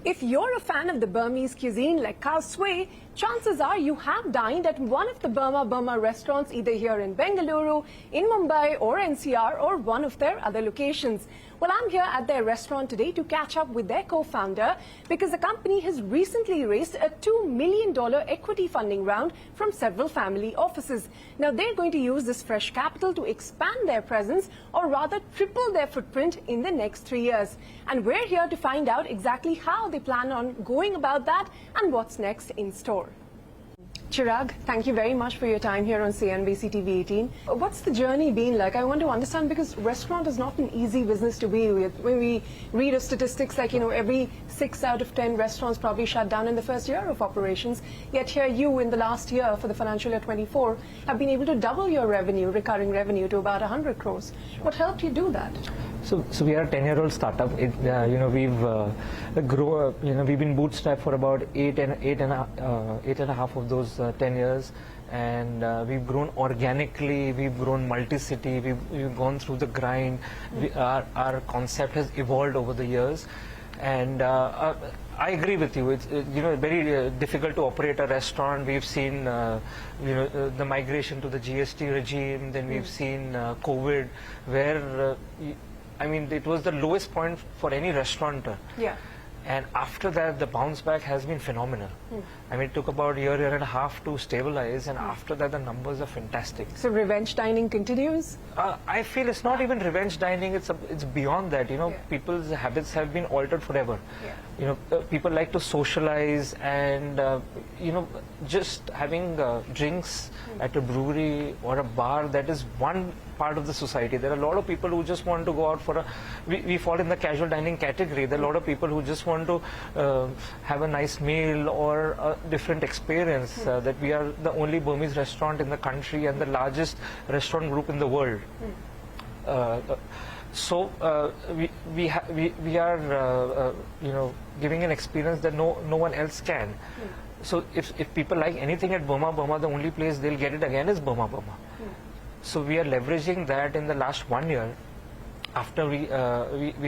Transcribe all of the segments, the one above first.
If you're a fan of the Burmese cuisine like khao sui, chances are you have dined at one of the Burma Burma restaurants either here in Bengaluru, in Mumbai or NCR or one of their other locations. Well, I'm here at their restaurant today to catch up with their co-founder because the company has recently raised a $2 million equity funding round from several family offices. Now, they're going to use this fresh capital to expand their presence or rather triple their footprint in the next 3 years. And we're here to find out exactly how they plan on going about that and what's next in store. Chirag, thank you very much for your time here on CNBC-TV18. What's the journey been like? I want to understand because restaurant is not an easy business to be with. When we read of statistics like, every 6 out of 10 restaurants probably shut down in the first year of operations. Yet here you, in the last year for the financial year 24, have been able to double your revenue, recurring revenue, to about 100 crores. What helped you do that? So we are a 10-year-old startup. We've we've been bootstrapped for about eight and a half of those 10 years, and we've grown organically. We've grown multi-city. We've gone through the grind. Our concept has evolved over the years, and I agree with you. It's very difficult to operate a restaurant. We've seen the migration to the GST regime. Then we've seen COVID, where it was the lowest point for any restaurateur. Yeah. And after that, the bounce back has been phenomenal. It took about a year and a half to stabilize, and after that, the numbers are fantastic. So revenge dining continues? I feel it's not even revenge dining. It's beyond that. People's habits have been altered forever. Yeah. People like to socialize, and just having drinks at a brewery or a bar, that is one part of the society. There are a lot of people who just want to go out for we fall in the casual dining category. There are a lot of people who just want to have a nice meal or a different experience. That we are the only Burmese restaurant in the country and the largest restaurant group in the world. So we are giving an experience that no one else can. So if people like anything at Burma Burma, the only place they'll get it again is Burma Burma. So we are leveraging that in the last 1 year. After we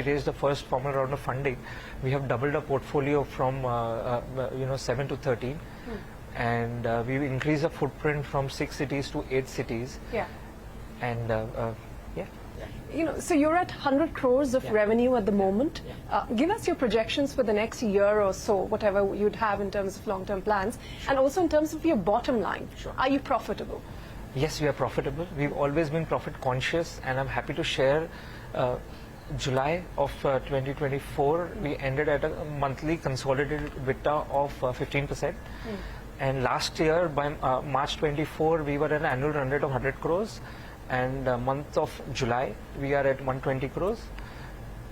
raised the first formal round of funding, we have doubled our portfolio from 7 to 13, and we've increased our footprint from 6 cities to 8 cities. Yeah. And so you're at 100 crores of revenue at the moment. Give us your projections for the next year or so, whatever you'd have in terms of long-term plans, and also in terms of your bottom line. Sure. Are you profitable? Yes, we are profitable. We've always been profit conscious, and I'm happy to share July of 2024, we ended at a monthly consolidated EBITDA of 15%. And last year, by March 24, we were at an annual run rate of 100 crores. And month of July, we are at 120 crores.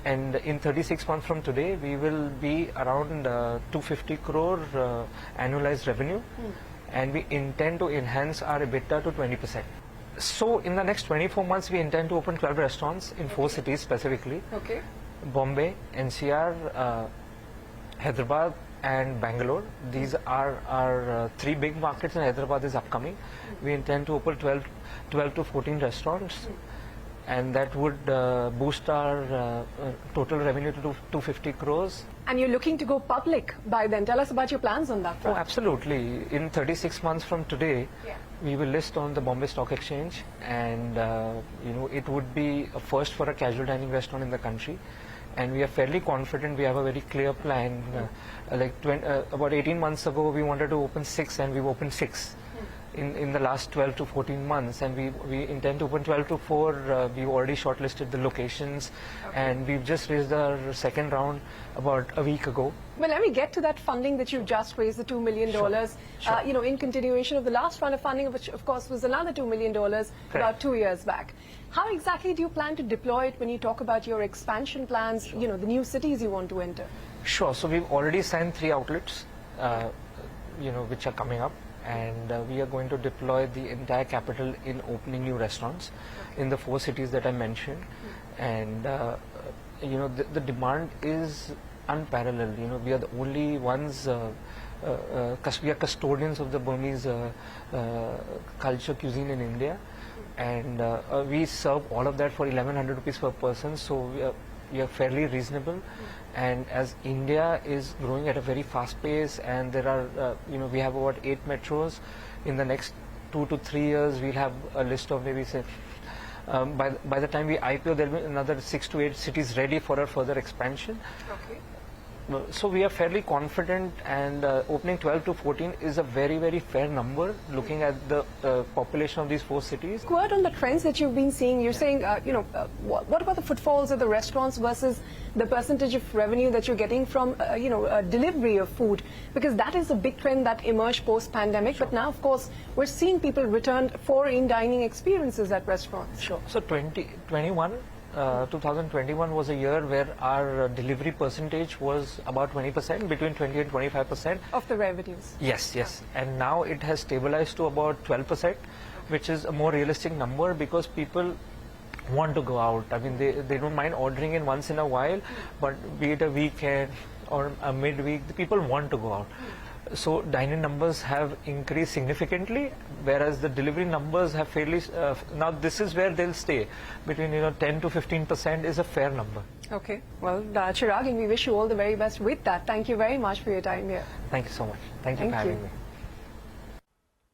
And in 36 months from today, we will be around 250 crore annualized revenue. And we intend to enhance our EBITDA to 20%. So in the next 24 months, we intend to open 12 restaurants in 4 cities specifically. Okay. Bombay, NCR, Hyderabad and Bangalore. These are our 3 big markets, and Hyderabad is upcoming. We intend to open 12 to 14 restaurants, and that would boost our total revenue to 250 crores. And you're looking to go public by then. Tell us about your plans on that front. Oh, absolutely. In 36 months from today, we will list on the Bombay Stock Exchange, and it would be a first for a casual dining restaurant in the country. And we are fairly confident. We have a very clear plan. About 18 months ago, we wanted to open 6, and we've opened 6. In the last 12 to 14 months, and we intend to open 12 to 4. We've already shortlisted the locations, and we've just raised our second round about a week ago. Well, let me get to that funding that you just raised, the $2 million. Sure. In continuation of the last round of funding, which of course was another $2 million about 2 years back. How exactly do you plan to deploy it when you talk about your expansion plans, the new cities you want to enter? Sure. So we've already signed 3 outlets, which are coming up. And we are going to deploy the entire capital in opening new restaurants in the 4 cities that I mentioned. And the demand is unparalleled. We are the only ones. We are custodians of the Burmese culture, cuisine in India, and we serve all of that for 1,100 rupees per person. So we are fairly reasonable. And as India is growing at a very fast pace, and there are, we have about 8 metros. In the next 2 to 3 years, we'll have a list of maybe say, by the time we IPO, there will be another 6 to 8 cities ready for our further expansion. Okay. So we are fairly confident, and opening 12 to 14 is a very, very fair number looking at the population of these 4 cities. Word on the trends that you've been seeing, you're saying, what about the footfalls of the restaurants versus the percentage of revenue that you're getting from, delivery of food? Because that is a big trend that emerged post-pandemic. Sure. But now, of course, we're seeing people return for in-dining experiences at restaurants. Sure. So 2021 was a year where our delivery percentage was about 20%, between 20 and 25%. Of the revenues? Yes, yes. And now it has stabilized to about 12%, which is a more realistic number because people want to go out. I mean, they don't mind ordering in once in a while, but be it a weekend or a midweek, the people want to go out. So dine-in numbers have increased significantly, whereas the delivery numbers have fairly. Now this is where they'll stay. Between 10 to 15% is a fair number. Okay. Well, Chirag, and we wish you all the very best with that. Thank you very much for your time here. Thank you so much. Thank you for having me.